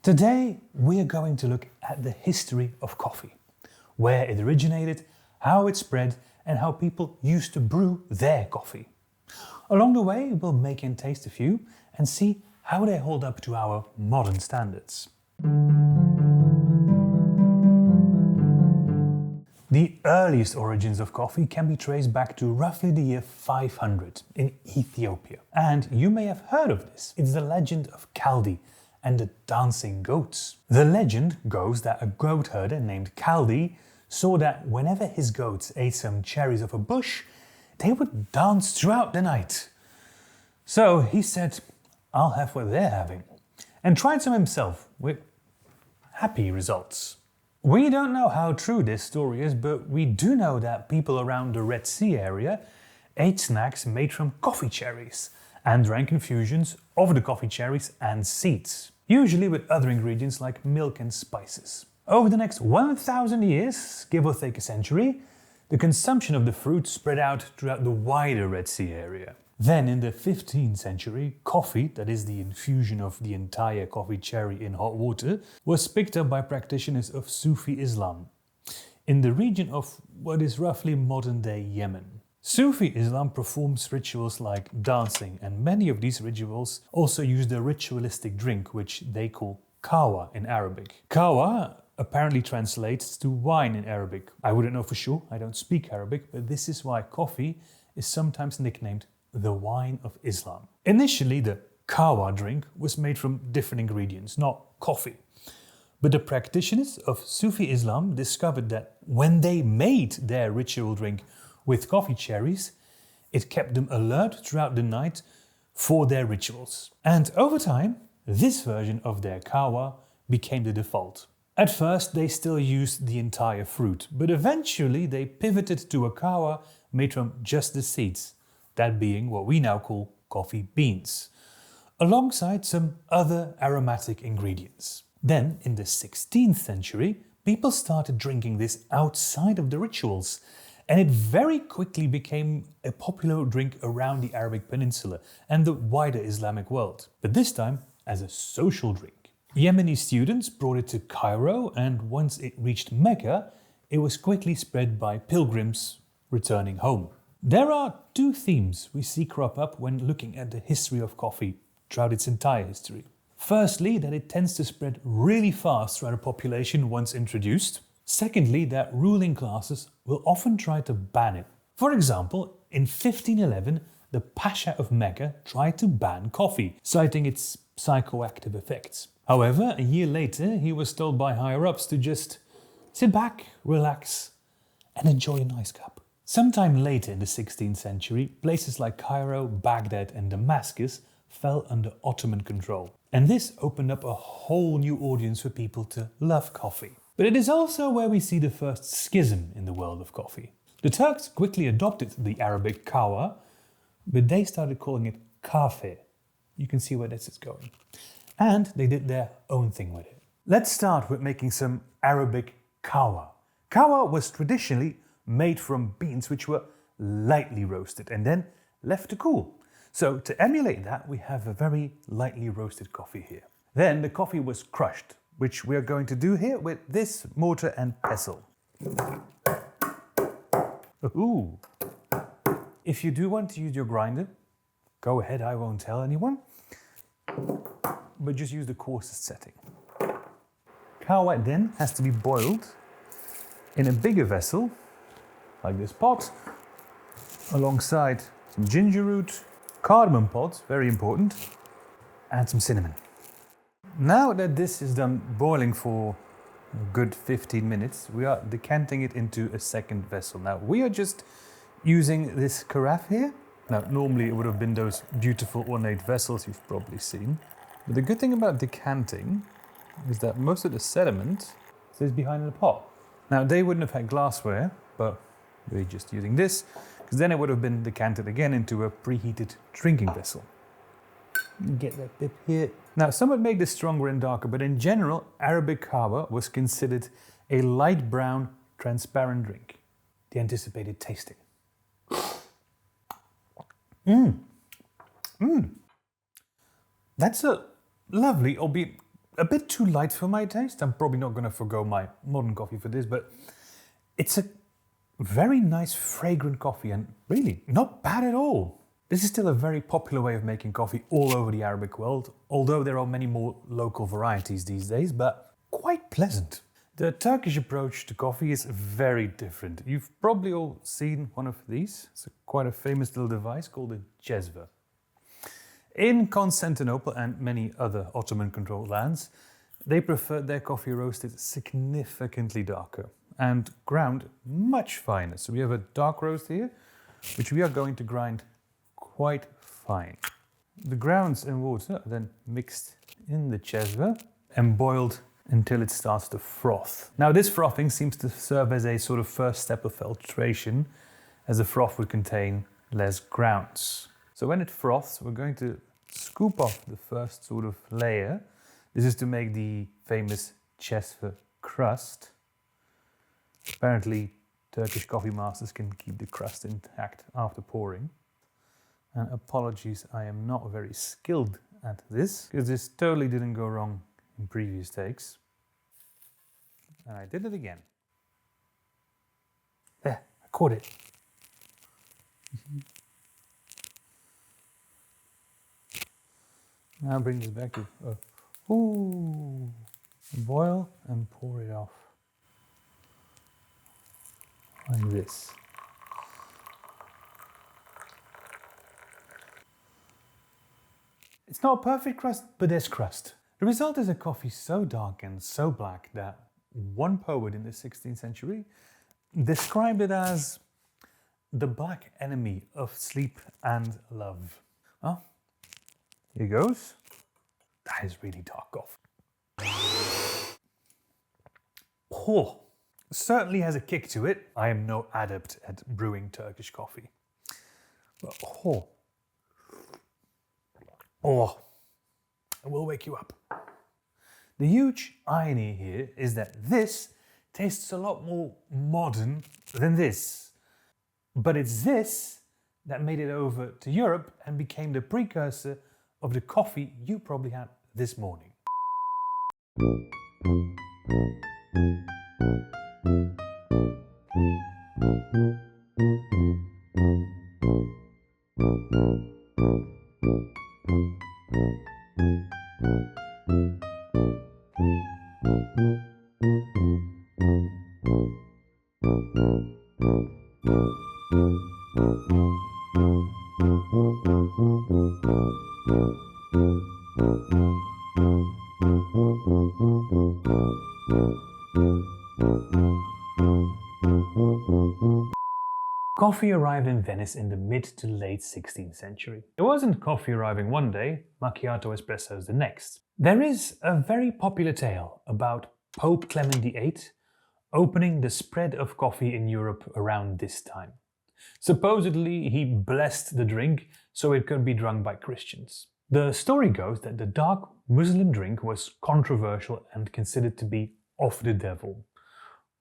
Today we are going to look at the history of coffee, where it originated, how it spread and how people used to brew their coffee. Along the way we'll make and taste a few and see how they hold up to our modern standards. The earliest origins of coffee can be traced back to roughly the year 500 in Ethiopia. And you may have heard of this. It's the legend of Kaldi and the dancing goats. The legend goes that a goat herder named Kaldi saw that whenever his goats ate some cherries off a bush, they would dance throughout the night. So he said, I'll have what they're having, and tried some himself with happy results. We don't know how true this story is, but we do know that people around the Red Sea area ate snacks made from coffee cherries and drank infusions of the coffee cherries and seeds, usually with other ingredients like milk and spices. Over the next 1,000 years, give or take a century, the consumption of the fruit spread out throughout the wider Red Sea area. Then in the 15th century, coffee, that is the infusion of the entire coffee cherry in hot water, was picked up by practitioners of Sufi Islam in the region of what is roughly modern-day Yemen. Sufi Islam performs rituals like dancing, and many of these rituals also use the ritualistic drink which they call kawa in Arabic. Kawa apparently translates to wine in Arabic. I wouldn't know for sure, I don't speak Arabic, but this is why coffee is sometimes nicknamed the wine of Islam. Initially, the kawa drink was made from different ingredients, not coffee. But the practitioners of Sufi Islam discovered that when they made their ritual drink with coffee cherries, it kept them alert throughout the night for their rituals. And over time, this version of their kawa became the default. At first, they still used the entire fruit, but eventually they pivoted to a kawa made from just the seeds, that being what we now call coffee beans, alongside some other aromatic ingredients. Then, in the 16th century, people started drinking this outside of the rituals, and it very quickly became a popular drink around the Arabic Peninsula and the wider Islamic world, but this time as a social drink. Yemeni students brought it to Cairo, and once it reached Mecca, it was quickly spread by pilgrims returning home. There are two themes we see crop up when looking at the history of coffee throughout its entire history. Firstly, that it tends to spread really fast throughout a population once introduced. Secondly, that ruling classes will often try to ban it. For example, in 1511, the Pasha of Mecca tried to ban coffee, citing its psychoactive effects. However, a year later, he was told by higher-ups to just sit back, relax, and enjoy a nice cup. Sometime later in the 16th century, places like Cairo, Baghdad and Damascus fell under Ottoman control. And this opened up a whole new audience for people to love coffee. But it is also where we see the first schism in the world of coffee. The Turks quickly adopted the Arabic kawa, but they started calling it kafe. You can see where this is going. And they did their own thing with it. Let's start with making some Arabic kawa. Kawa was traditionally made from beans which were lightly roasted and then left to cool. So to emulate that, we have a very lightly roasted coffee here. Then the coffee was crushed, which we are going to do here with this mortar and pestle. Ooh. If you do want to use your grinder, go ahead, I won't tell anyone. But just use the coarsest setting. Kawa then has to be boiled in a bigger vessel, like this pot, alongside some ginger root, cardamom pods, very important, and some cinnamon. Now that this is done boiling for a good 15 minutes, we are decanting it into a second vessel. Now we are just using this carafe here. Now normally it would have been those beautiful ornate vessels you've probably seen. But the good thing about decanting is that most of the sediment stays behind the pot. Now they wouldn't have had glassware, but we're just using this, because then it would have been decanted again into a preheated drinking vessel. Get that dip here. Now some would make this stronger and darker, but in general, Arabic kawa was considered a light brown, transparent drink. The anticipated tasting. That's a lovely, albeit A bit too light for my taste. I'm probably not going to forgo my modern coffee for this, but it's a very nice, fragrant coffee and really not bad at all. This is still a very popular way of making coffee all over the Arabic world, although there are many more local varieties these days, but quite pleasant. The Turkish approach to coffee is very different. You've probably all seen one of these. It's quite a famous little device called a cezve. In Constantinople and many other Ottoman-controlled lands, they preferred their coffee roasted significantly darker and ground much finer. So we have a dark roast here, which we are going to grind quite fine. The grounds and water are then mixed in the cezve and boiled until it starts to froth. Now this frothing seems to serve as a sort of first step of filtration, as the froth would contain less grounds. So when it froths, we're going to scoop off the first sort of layer. This is to make the famous cezve crust. Apparently Turkish coffee masters can keep the crust intact after pouring. And apologies, I am not very skilled at this, because this totally didn't go wrong in previous takes. And I did it again. There, I caught it. Now bring this back to boil and pour it off. Like this. It's not a perfect crust, but there's crust. The result is a coffee so dark and so black that one poet in the 16th century described it as the black enemy of sleep and love. Well, here goes. That is really dark coffee. Oh, certainly has a kick to it. I am no adept at brewing Turkish coffee. But it will wake you up. The huge irony here is that this tastes a lot more modern than this. But it's this that made it over to Europe and became the precursor of the coffee you probably had this morning. Coffee arrived in Venice in the mid to late 16th century. It wasn't coffee arriving one day, macchiato espressos the next. There is a very popular tale about Pope Clement VIII opening the spread of coffee in Europe around this time. Supposedly, he blessed the drink so it could be drunk by Christians. The story goes that the dark Muslim drink was controversial and considered to be of the devil.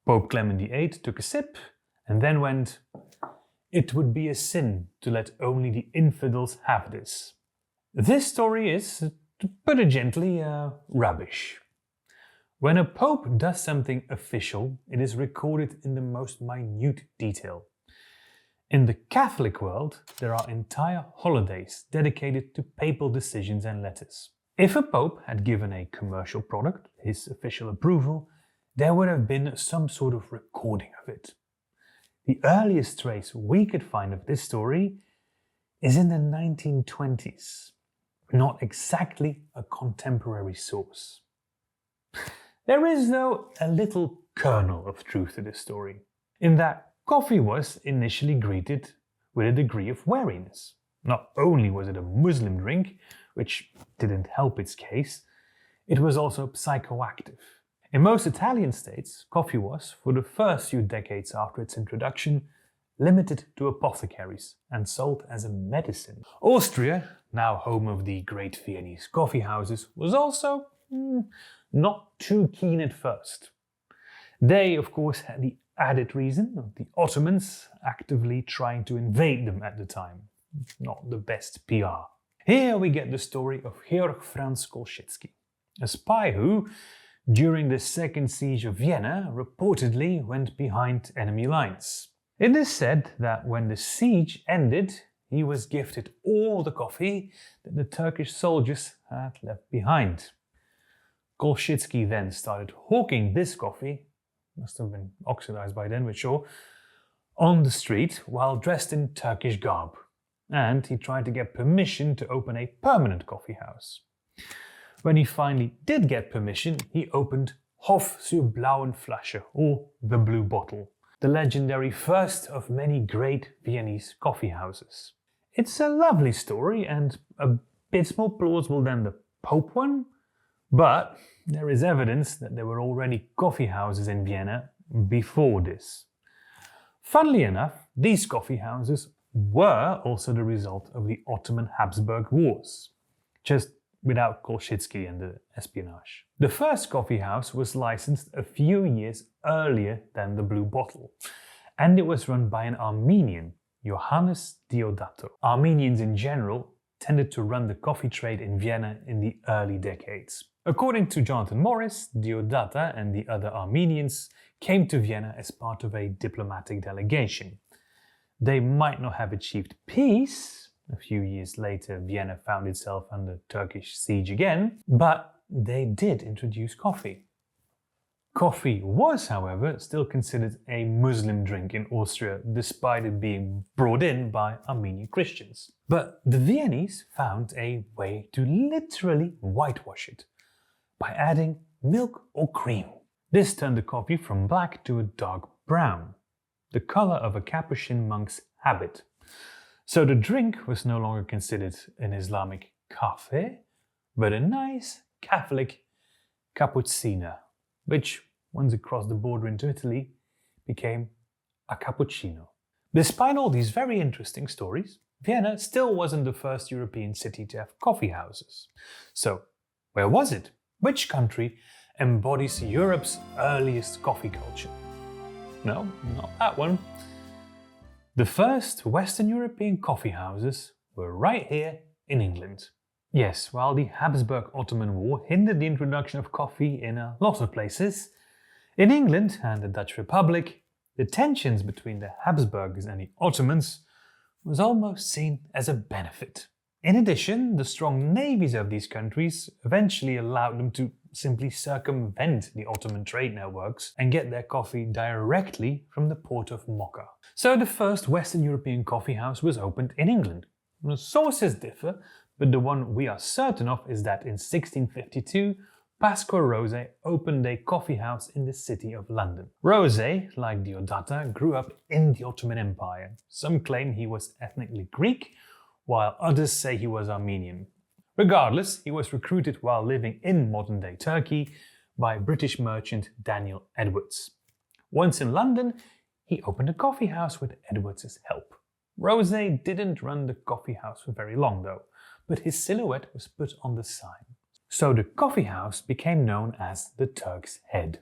Pope Clement VIII took a sip and then went, "It would be a sin to let only the infidels have this." This story is, to put it gently, rubbish. When a pope does something official, it is recorded in the most minute detail. In the Catholic world, there are entire holidays dedicated to papal decisions and letters. If a pope had given a commercial product his official approval, there would have been some sort of recording of it. The earliest trace we could find of this story is in the 1920s, not exactly a contemporary source. There is, though, a little kernel of truth to this story, in that coffee was initially greeted with a degree of wariness. Not only was it a Muslim drink, which didn't help its case, it was also psychoactive. In most Italian states, coffee was, for the first few decades after its introduction, limited to apothecaries and sold as a medicine. Austria, now home of the great Viennese coffee houses, was also not too keen at first. They, of course, had the added reason of the Ottomans actively trying to invade them at the time. Not the best PR. Here we get the story of Georg Franz Kolschitsky. a spy who, during the Second Siege of Vienna, reportedly went behind enemy lines. It is said that when the siege ended, he was gifted all the coffee that the Turkish soldiers had left behind. Kolschitsky then started hawking this coffee, must have been oxidized by then, but sure, on the street while dressed in Turkish garb. And he tried to get permission to open a permanent coffee house. When he finally did get permission, he opened Hof zur blauen Flasche, or the Blue Bottle, the legendary first of many great Viennese coffee houses. It's a lovely story and a bit more plausible than the Pope one, but there is evidence that there were already coffee houses in Vienna before this. Funnily enough, these coffee houses were also the result of the Ottoman-Habsburg Wars, just without Kolschitsky and the espionage. The first coffee house was licensed a few years earlier than the Blue Bottle, and it was run by an Armenian, Johannes Diodato. Armenians in general tended to run the coffee trade in Vienna in the early decades. According to Jonathan Morris, Diodata and the other Armenians came to Vienna as part of a diplomatic delegation. They might not have achieved peace. A few years later, Vienna found itself under Turkish siege again, but they did introduce coffee. Coffee was, however, still considered a Muslim drink in Austria, despite it being brought in by Armenian Christians. But the Viennese found a way to literally whitewash it by adding milk or cream. This turned the coffee from black to a dark brown, the color of a Capuchin monk's habit. So the drink was no longer considered an Islamic café, but a nice Catholic cappuccino, which, once it crossed the border into Italy, became a cappuccino. Despite all these very interesting stories, Vienna still wasn't the first European city to have coffee houses. So, where was it? Which country embodies Europe's earliest coffee culture? No, not that one. The first Western European coffee houses were right here in England. Yes, while the Habsburg-Ottoman War hindered the introduction of coffee in a lot of places, in England and the Dutch Republic, the tensions between the Habsburgs and the Ottomans was almost seen as a benefit. In addition, the strong navies of these countries eventually allowed them to simply circumvent the Ottoman trade networks and get their coffee directly from the port of Mocha. So the first Western European coffee house was opened in England. The sources differ, but the one we are certain of is that in 1652, Pasqua Rose opened a coffee house in the city of London. Rose, like Diodata, grew up in the Ottoman Empire. Some claim he was ethnically Greek, while others say he was Armenian. Regardless, he was recruited while living in modern-day Turkey by British merchant Daniel Edwards. Once in London, he opened a coffee house with Edwards' help. Rose didn't run the coffee house for very long though, but his silhouette was put on the sign. So the coffee house became known as the Turk's Head.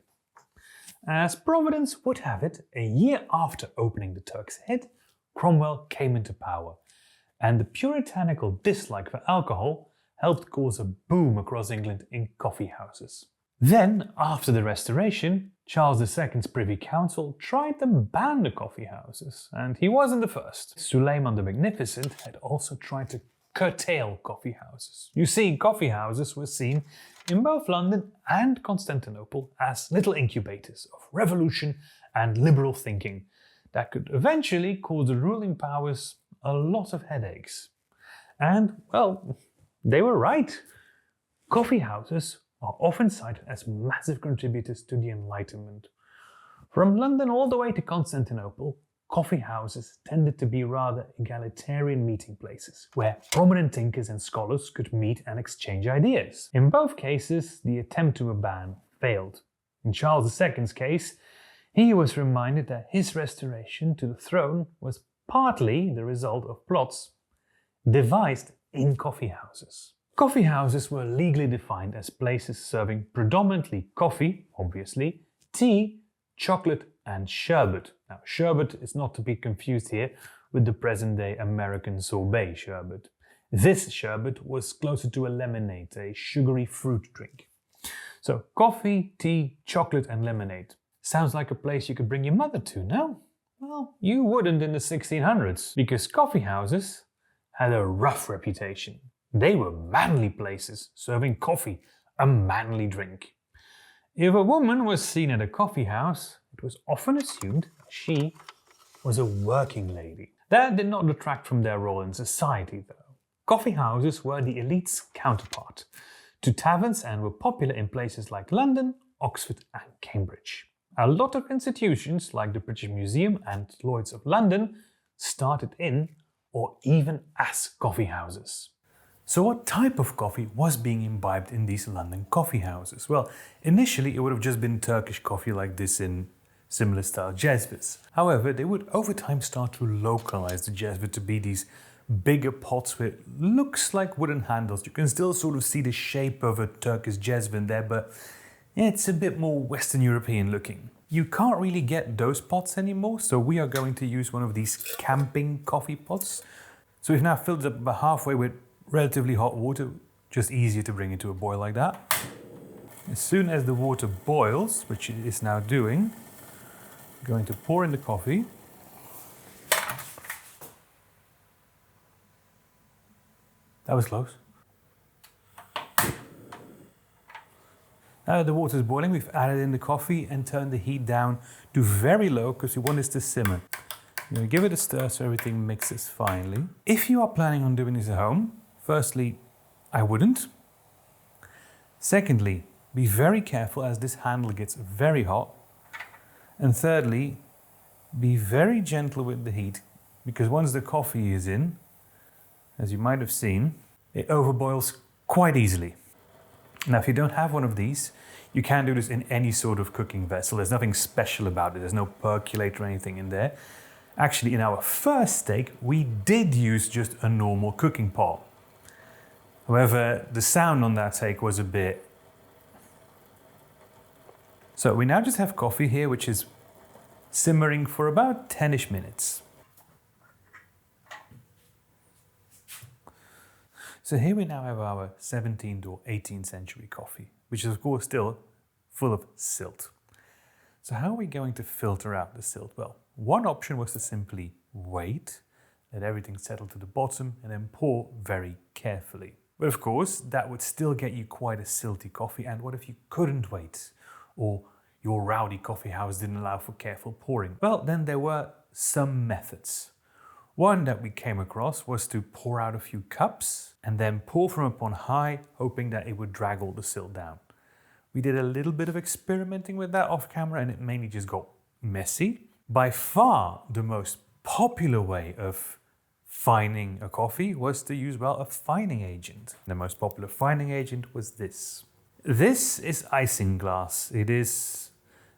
As Providence would have it, a year after opening the Turk's Head, Cromwell came into power, and the puritanical dislike for alcohol helped cause a boom across England in coffee houses. Then, after the Restoration, Charles II's Privy Council tried to ban the coffee houses, and he wasn't the first. Suleiman the Magnificent had also tried to curtail coffee houses. You see, coffee houses were seen in both London and Constantinople as little incubators of revolution and liberal thinking that could eventually cause the ruling powers a lot of headaches. And, well, they were right. Coffee houses are often cited as massive contributors to the Enlightenment. From London all the way to Constantinople, coffee houses tended to be rather egalitarian meeting places, where prominent thinkers and scholars could meet and exchange ideas. In both cases, the attempt to ban failed. In Charles II's case, he was reminded that his restoration to the throne was partly the result of plots devised in coffee houses. Coffee houses were legally defined as places serving predominantly coffee, obviously, tea, chocolate and sherbet. Now, sherbet is not to be confused here with the present-day American sorbet sherbet. This sherbet was closer to a lemonade, a sugary fruit drink. So coffee, tea, chocolate and lemonade. Sounds like a place you could bring your mother to, no? Well, you wouldn't in the 1600s, because coffee houses had a rough reputation. They were manly places, serving coffee, a manly drink. If a woman was seen at a coffee house, it was often assumed she was a working lady. That did not detract from their role in society, though. Coffee houses were the elite's counterpart to taverns and were popular in places like London, Oxford and Cambridge. A lot of institutions like the British Museum and Lloyd's of London started in or even as coffee houses. So what type of coffee was being imbibed in these London coffee houses? Well, initially it would have just been Turkish coffee like this in similar style jezvas. However, they would over time start to localize the jezva to be these bigger pots with looks like wooden handles. You can still sort of see the shape of a Turkish jezva in there, but it's a bit more Western European looking. You can't really get those pots anymore, so we are going to use one of these camping coffee pots. So we've now filled it up about halfway with relatively hot water, just easier to bring it to a boil like that. As soon as the water boils, which it is now doing, we're going to pour in the coffee. That was close. Now that the water is boiling, we've added in the coffee and turned the heat down to very low because we want this to simmer. I'm going to give it a stir so everything mixes finely. If you are planning on doing this at home, firstly, I wouldn't. Secondly, be very careful as this handle gets very hot. And thirdly, be very gentle with the heat because once the coffee is in, as you might have seen, it overboils quite easily. Now, if you don't have one of these, you can do this in any sort of cooking vessel. There's nothing special about it. There's no percolator or anything in there. Actually, in our first steak, we did use just a normal cooking pot. However, the sound on that take was a bit... So we now just have coffee here, which is simmering for about 10-ish minutes. So here we now have our 17th or 18th century coffee, which is of course still full of silt. So how are we going to filter out the silt? Well, one option was to simply wait, let everything settle to the bottom and then pour very carefully. But of course, that would still get you quite a silty coffee. And what if you couldn't wait? Or your rowdy coffee house didn't allow for careful pouring? Well, then there were some methods. One that we came across was to pour out a few cups and then pour from up on high, hoping that it would drag all the silt down. We did a little bit of experimenting with that off camera and it mainly just got messy. By far the most popular way of fining a coffee was to use, well, a fining agent. The most popular fining agent was this. This is isinglass. It is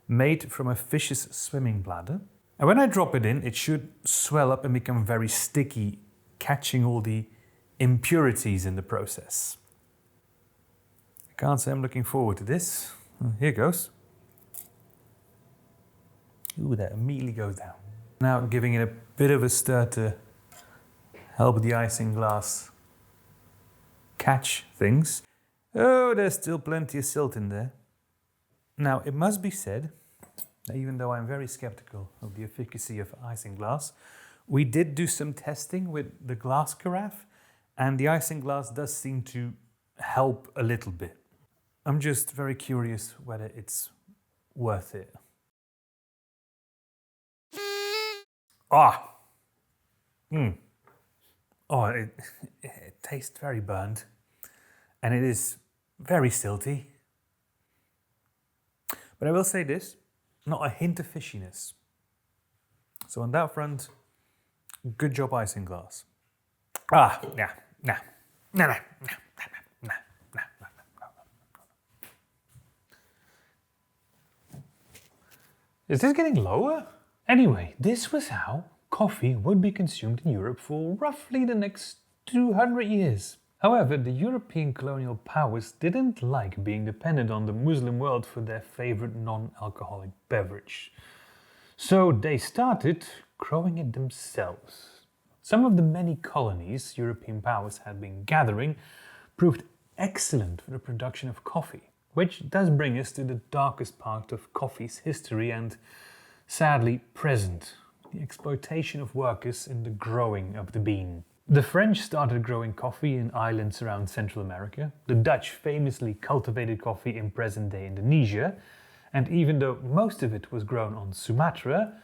made from a fish's swimming bladder. And when I drop it in, it should swell up and become very sticky, catching all the impurities in the process. I can't say I'm looking forward to this. Here goes. Ooh, that immediately goes down. Now giving it a bit of a stir to help the isinglass catch things. Oh, there's still plenty of silt in there. Now, it must be said, even though I'm very skeptical of the efficacy of isinglass, we did do some testing with the glass carafe, and the isinglass does seem to help a little bit. I'm just very curious whether it's worth it. It tastes very burnt, and it is very silty. But I will say this, not a hint of fishiness. So on that front, good job isinglass. Nah. Is this getting lower? Anyway, this was how coffee would be consumed in Europe for roughly the next 200 years. However, the European colonial powers didn't like being dependent on the Muslim world for their favorite non-alcoholic beverage. So they started growing it themselves. Some of the many colonies European powers had been gathering proved excellent for the production of coffee. Which does bring us to the darkest part of coffee's history and, sadly, present: the exploitation of workers in the growing of the bean. The French started growing coffee in islands around Central America. The Dutch famously cultivated coffee in present-day Indonesia, and even though most of it was grown on Sumatra,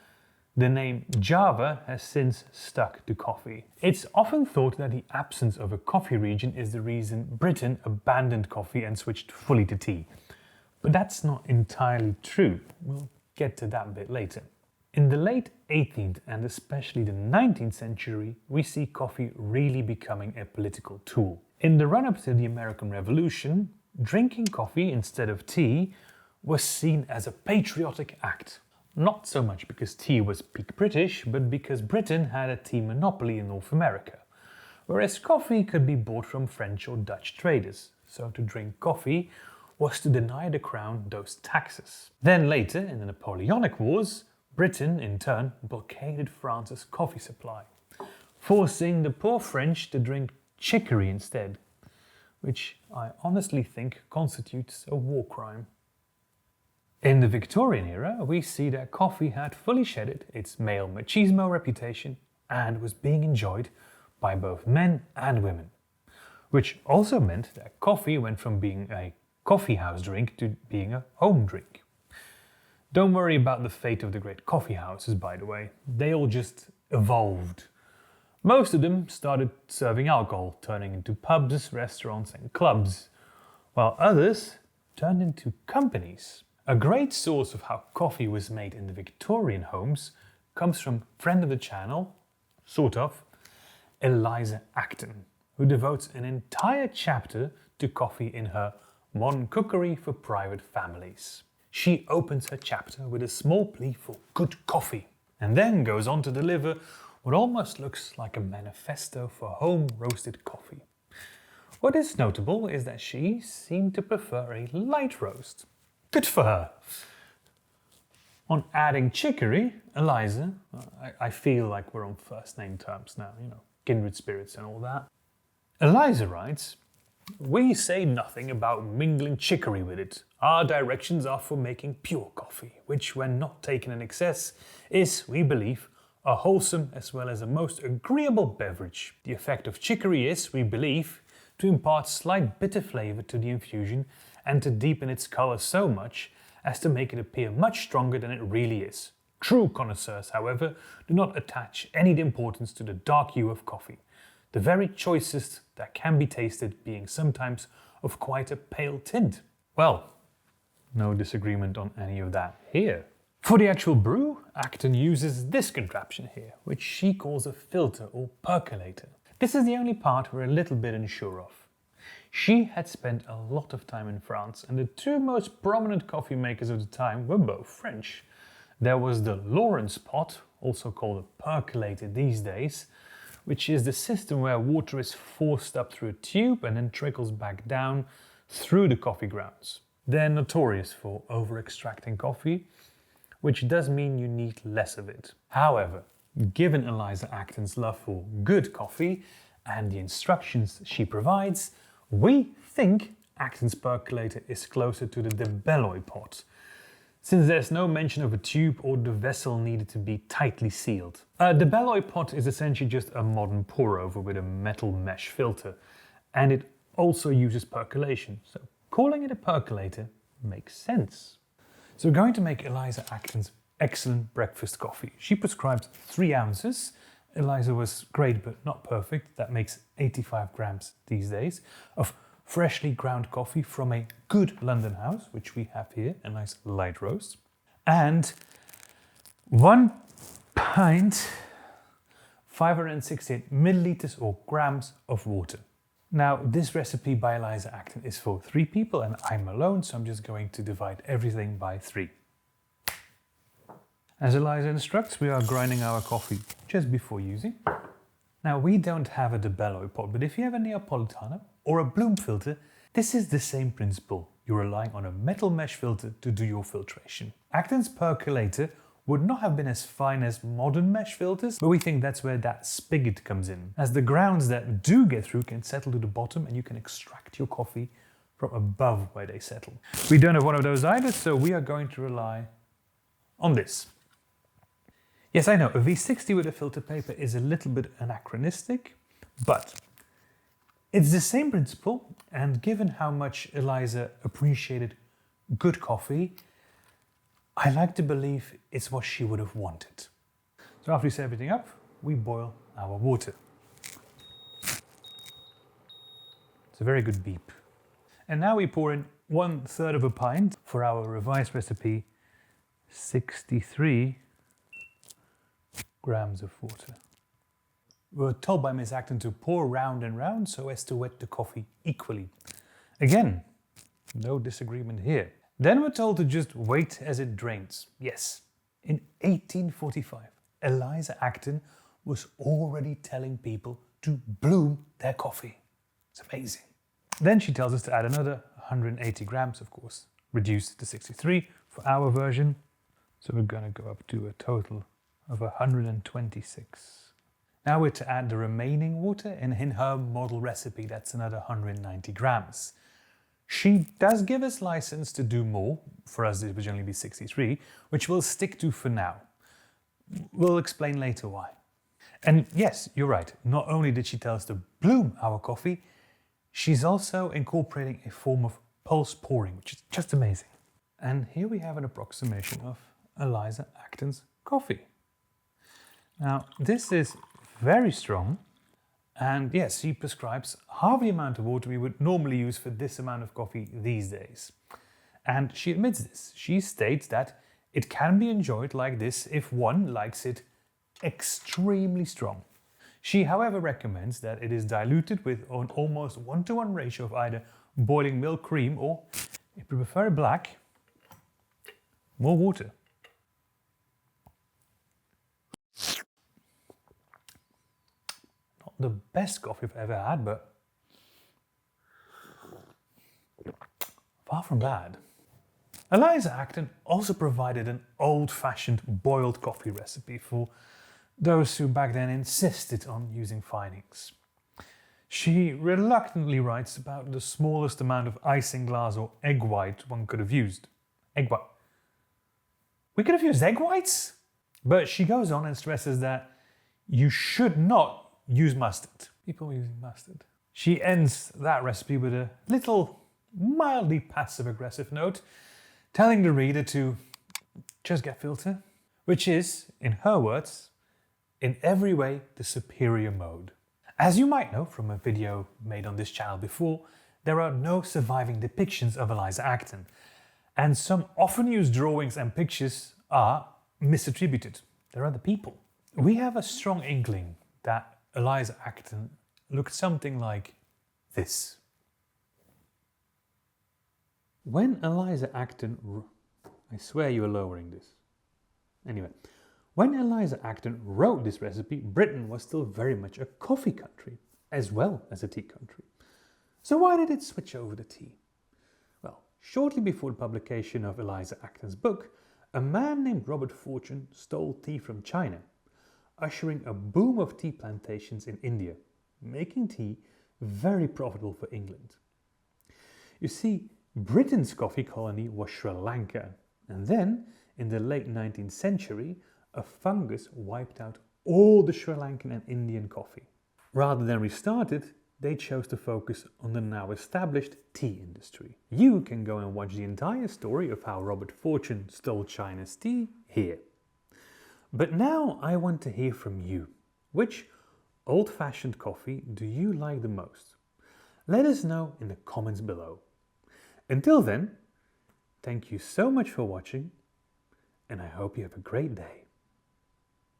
the name Java has since stuck to coffee. It's often thought that the absence of a coffee region is the reason Britain abandoned coffee and switched fully to tea. But that's not entirely true. We'll get to that a bit later. In the late 18th and especially the 19th century, we see coffee really becoming a political tool. In the run-up to the American Revolution, drinking coffee instead of tea was seen as a patriotic act. Not so much because tea was peak British, but because Britain had a tea monopoly in North America, whereas coffee could be bought from French or Dutch traders, so to drink coffee was to deny the crown those taxes. Then later, in the Napoleonic Wars, Britain, in turn, blockaded France's coffee supply, forcing the poor French to drink chicory instead, which I honestly think constitutes a war crime. In the Victorian era, we see that coffee had fully shedded its male machismo reputation and was being enjoyed by both men and women, which also meant that coffee went from being a coffee house drink to being a home drink. Don't worry about the fate of the great coffee houses, by the way. They all just evolved. Most of them started serving alcohol, turning into pubs, restaurants and clubs, while others turned into companies. A great source of how coffee was made in the Victorian homes comes from friend of the channel, sort of, Eliza Acton, who devotes an entire chapter to coffee in her Modern Cookery for Private Families. She opens her chapter with a small plea for good coffee, and then goes on to deliver what almost looks like a manifesto for home-roasted coffee. What is notable is that she seemed to prefer a light roast. Good for her! On adding chicory, Eliza, I feel like we're on first name terms now, kindred spirits and all that. Eliza writes, "We say nothing about mingling chicory with it. Our directions are for making pure coffee, which, when not taken in excess, is, we believe, a wholesome as well as a most agreeable beverage. The effect of chicory is, we believe, to impart slight bitter flavour to the infusion and to deepen its colour so much as to make it appear much stronger than it really is. True connoisseurs, however, do not attach any importance to the dark hue of coffee, the very choicest that can be tasted being sometimes of quite a pale tint." Well, no disagreement on any of that here. For the actual brew, Acton uses this contraption here, which she calls a filter or percolator. This is the only part we're a little bit unsure of. She had spent a lot of time in France, and the two most prominent coffee makers of the time were both French. There was the Lawrence pot, also called a percolator these days, which is the system where water is forced up through a tube and then trickles back down through the coffee grounds. They're notorious for over-extracting coffee, which does mean you need less of it. However, given Eliza Acton's love for good coffee and the instructions she provides, we think Acton's percolator is closer to the de Belloy pot, since there's no mention of a tube or the vessel needed to be tightly sealed. The Belloy pot is essentially just a modern pour-over with a metal mesh filter, and it also uses percolation, so calling it a percolator makes sense. So we're going to make Eliza Acton's excellent breakfast coffee. She prescribes 3 ounces. Eliza was great but not perfect. That makes 85 grams these days of freshly ground coffee from a good London house, which we have here, a nice light roast. And 1 pint, 568 milliliters or grams of water. Now, this recipe by Eliza Acton is for 3 people and I'm alone, so I'm just going to divide everything by 3. As Eliza instructs, we are grinding our coffee just before using. Now, we don't have a de Belloy pot, but if you have a Neapolitano or a Bloom filter, this is the same principle. You're relying on a metal mesh filter to do your filtration. Acton's percolator would not have been as fine as modern mesh filters, but we think that's where that spigot comes in, as the grounds that do get through can settle to the bottom and you can extract your coffee from above where they settle. We don't have one of those either, so we are going to rely on this. Yes, I know, a V60 with a filter paper is a little bit anachronistic, but it's the same principle, and given how much Eliza appreciated good coffee, I like to believe it's what she would have wanted. So after we set everything up, we boil our water. It's a very good beep. And now we pour in 1/3 of a pint for our revised recipe, 63 grams of water. We're told by Miss Acton to pour round and round so as to wet the coffee equally. Again, no disagreement here. Then we're told to just wait as it drains. Yes, in 1845, Eliza Acton was already telling people to bloom their coffee. It's amazing. Then she tells us to add another 180 grams, of course, reduced to 63 for our version. So we're going to go up to a total of 126. Now we're to add the remaining water, and in her model recipe that's another 190 grams. She does give us license to do more. For us it would only be 63, which we'll stick to for now. We'll explain later why. And yes, you're right, not only did she tell us to bloom our coffee, she's also incorporating a form of pulse pouring, which is just amazing. And here we have an approximation of Eliza Acton's coffee. Now, this is very strong, and yes, she prescribes half the amount of water we would normally use for this amount of coffee these days. And she admits this. She states that it can be enjoyed like this if one likes it extremely strong. She, however, recommends that it is diluted with an almost 1-to-1 ratio of either boiling milk cream or, if you prefer it black, more water. Not the best coffee I've ever had, but far from bad. Eliza Acton also provided an old-fashioned boiled coffee recipe for those who back then insisted on using finings. She reluctantly writes about the smallest amount of isinglass or egg white one could have used. Egg white. We could have used egg whites? But she goes on and stresses that you should not use mustard. People were using mustard. She ends that recipe with a little mildly passive-aggressive note, telling the reader to just get filter, which is, in her words, in every way the superior mode. As you might know from a video made on this channel before, there are no surviving depictions of Eliza Acton, and some often used drawings and pictures are misattributed. They're other people. We have a strong inkling that Eliza Acton looked something like this. When Eliza Acton... I swear you are lowering this. Anyway, when Eliza Acton wrote this recipe, Britain was still very much a coffee country, as well as a tea country. So why did it switch over to tea? Well, shortly before the publication of Eliza Acton's book, a man named Robert Fortune stole tea from China, ushering a boom of tea plantations in India, making tea very profitable for England. You see, Britain's coffee colony was Sri Lanka, and then, in the late 19th century, a fungus wiped out all the Sri Lankan and Indian coffee. Rather than restart it, they chose to focus on the now established tea industry. You can go and watch the entire story of how Robert Fortune stole China's tea here. But now I want to hear from you. Which old-fashioned coffee do you like the most? Let us know in the comments below. Until then, thank you so much for watching, and I hope you have a great day.